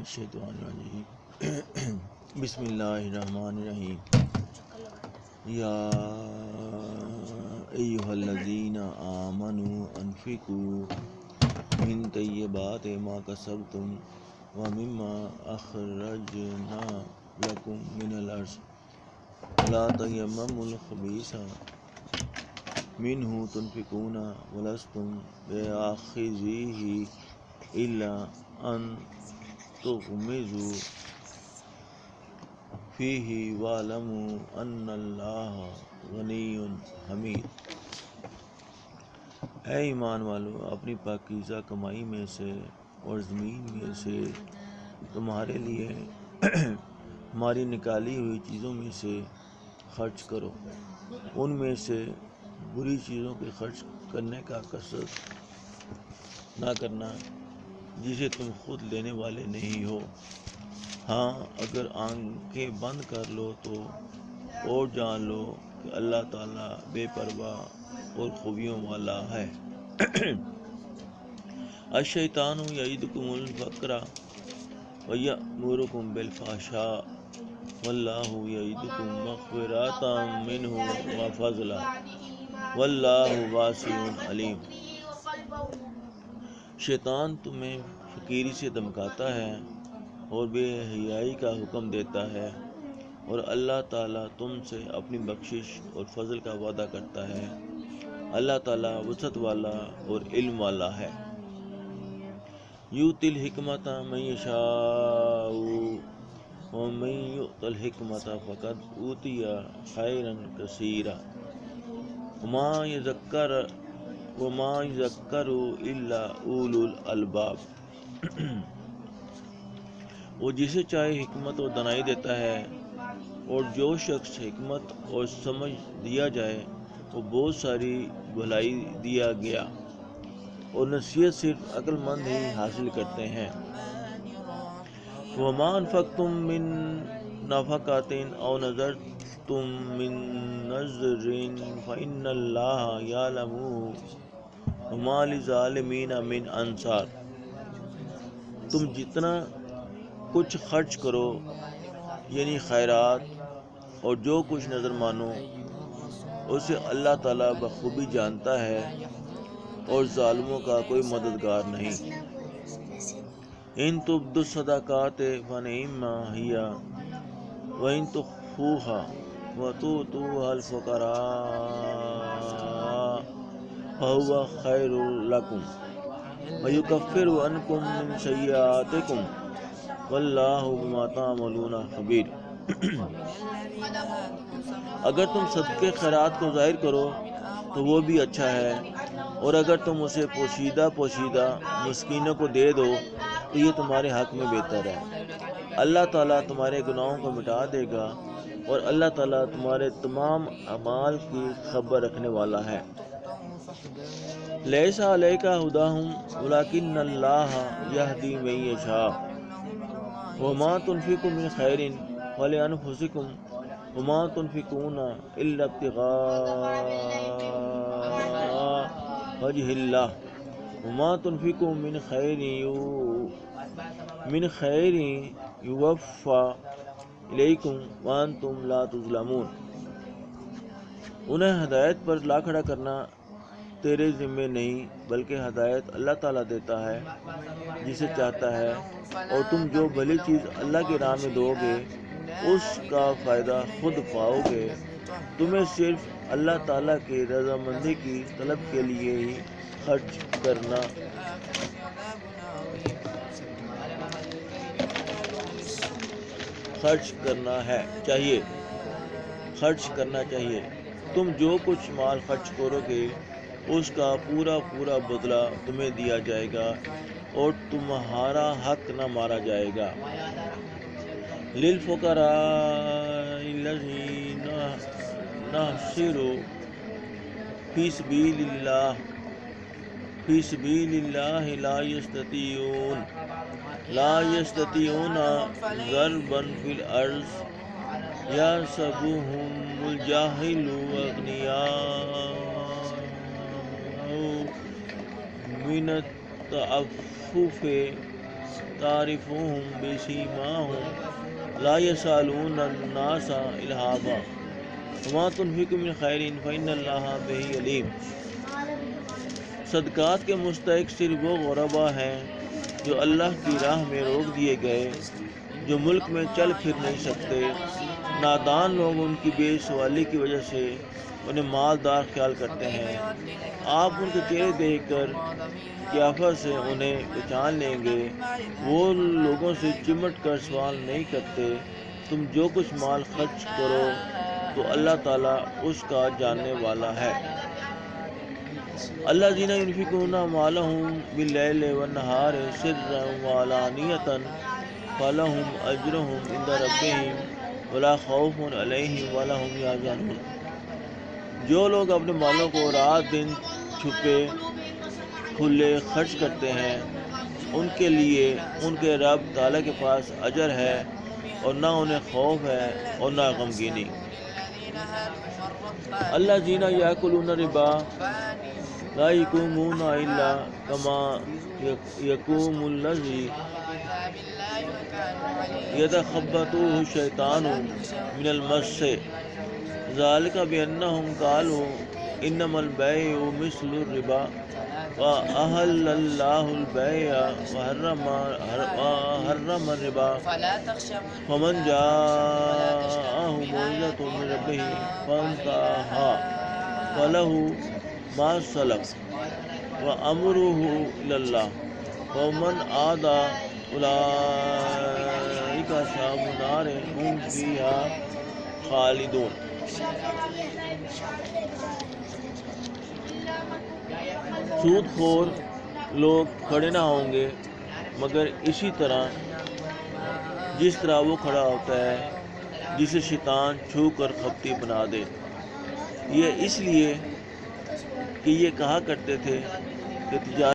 الشیطان الرجیم بسم اللہ الرحمن الرحیم یا ایہا الذین آمنوا انفقوا من طیبات ما کسبتم ومما اخرجنا لکم من الارض ولا تیمموا الخبیث منہ تنفقون ولستم بآخذیہ الا ان تغمضوا فیہ واعلموا ان اللہ غنی حمید۔ اے ایمان والو، اپنی پاکیزہ کمائی میں سے اور زمین میں سے تمہارے لیے ہماری نکالی ہوئی چیزوں میں سے خرچ کرو، ان میں سے بری چیزوں کے خرچ کرنے کا کثرت نہ کرنا جسے تم خود لینے والے نہیں ہو۔ ہاں، اگر آنکھیں بند کر لو تو اور جان لو کہ اللہ تعالیٰ بے پرواہ اور خوبیوں والا ہے۔ الشیطان یعدکم الفقر ویأمرکم بالفحشاء واللہ یعدکم مغفرۃ منہ وفضلا واللہ واسع علیم۔ شیطان تمہیں فقیری سے دمکاتا ہے اور بے حیائی کا حکم دیتا ہے، اور اللہ تعالیٰ تم سے اپنی بخشش اور فضل کا وعدہ کرتا ہے۔ اللہ تعالیٰ وسعت والا اور علم والا ہے۔ یؤتی الحکمۃ من یشاء ومن یؤت الحکمۃ فقد اوتی خیرا کثیرا وما یذکر الا اولو الالباب۔ وہ جسے چاہے حکمت اور دانائی دیتا ہے، اور جو شخص حکمت اور سمجھ دیا جائے وہ بہت ساری بھلائی دیا گیا، اور نصیحت صرف عقل مند ہی حاصل کرتے ہیں۔ وما انفقتم من نفقۃ او نذرتم من نذر فإن اللہ یعلمہ وما للظالمین من انصار۔ تم جتنا کچھ خرچ کرو، یعنی خیرات، اور جو کچھ نظر مانو، اسے اللہ تعالیٰ بخوبی جانتا ہے، اور ظالموں کا کوئی مددگار نہیں۔ ان تبدوا الصدقات فنعما ہی وان تخفوها وتؤتوها الفقراء فهو خیر لکم ویکفر عنکم من سیئاتکم واللہ بما تعملون خبیر۔ اگر تم صدقے خیرات کو ظاہر کرو تو وہ بھی اچھا ہے، اور اگر تم اسے پوشیدہ مسکینوں کو دے دو تو یہ تمہارے حق میں بہتر ہے۔ اللہ تعالیٰ تمہارے گناہوں کو مٹا دے گا، اور اللہ تعالیٰ تمہارے تمام اعمال کی خبر رکھنے والا ہے۔ لیس علیک ھداھم ولکن اللہ یہدی من یشاء وما تنفقوا من خیر فلانفسکم وما تنفقون الا ابتغاء وجہ اللہ وما تنفقوا من خیر یوفی الیکم وانتم لا تظلمون۔ انہیں ہدایت پر لا کھڑا کرنا تیرے ذمے نہیں، بلکہ ہدایت اللہ تعالیٰ دیتا ہے جسے چاہتا ہے، اور تم جو بھلی چیز اللہ کی راہ میں دو گے اس کا فائدہ خود پاؤ گے۔ تمہیں صرف اللہ تعالیٰ کی رضامندی کی طلب کے لیے ہی خرچ کرنا چاہیے۔ تم جو کچھ مال خرچ کرو گے اس کا پورا بدلہ تمہیں دیا جائے گا، اور تمہارا حق نہ مارا جائے گا۔ للفقراء الذین نحصروا فی سبیل اللہ لا یستطیعون ضربا فی الارض یحسبهم الجاہل اغنیاء من التعفف تعرفهم بسیماهم لا يسألون الناس إلحافا وما تنفقوا من خیر فإن اللہ بہ علیم۔ صدقات کے مستحق صرف وہ غربا ہیں جو اللہ کی راہ میں روک دیے گئے، جو ملک میں چل پھر نہیں سکتے۔ نادان لوگ ان کی بے سوالی کی وجہ سے انہیں مالدار خیال کرتے ہیں۔ آپ ان کے چہرے دیکھ کر قیافت سے انہیں پہچان لیں گے، وہ لوگوں سے چمٹ کر سوال نہیں کرتے۔ تم جو کچھ مال خرچ کرو تو اللہ تعالیٰ اس کا جاننے والا ہے۔ الذین ينفقون اموالهم باللیل والنہار سرا وعلانیۃ فلہم اجرہم عند ربہم ولا خوف علیہم ولا هم یحزنون۔ جو لوگ اپنے مالوں کو رات دن چھپے کھلے خرچ کرتے ہیں، ان کے لیے ان کے رب تعالیٰ کے پاس اجر ہے، اور نہ انہیں خوف ہے اور نہ غمگینی۔ الذین یأکلون الربا لا یقومون الا کما یقوم الذی یتخبطہ الشیطان من المس ذلک بأنہم قالوا انما البیع مثل الربا وأحل اللہ البیع وحرم الربا فمن جاءہ موعظۃ من ربہ فانتہی فلہ ما سلف وأمرہ الی اللہ ومن عاد اولئک اصحاب النار هم فیہا خالدون۔ سود خور لوگ کھڑے نہ ہوں گے مگر اسی طرح جس طرح وہ کھڑا ہوتا ہے جسے شیطان چھو کر کھپتی بنا دے۔ یہ اس لیے کہ یہ کہا کرتے تھے کہ تجارت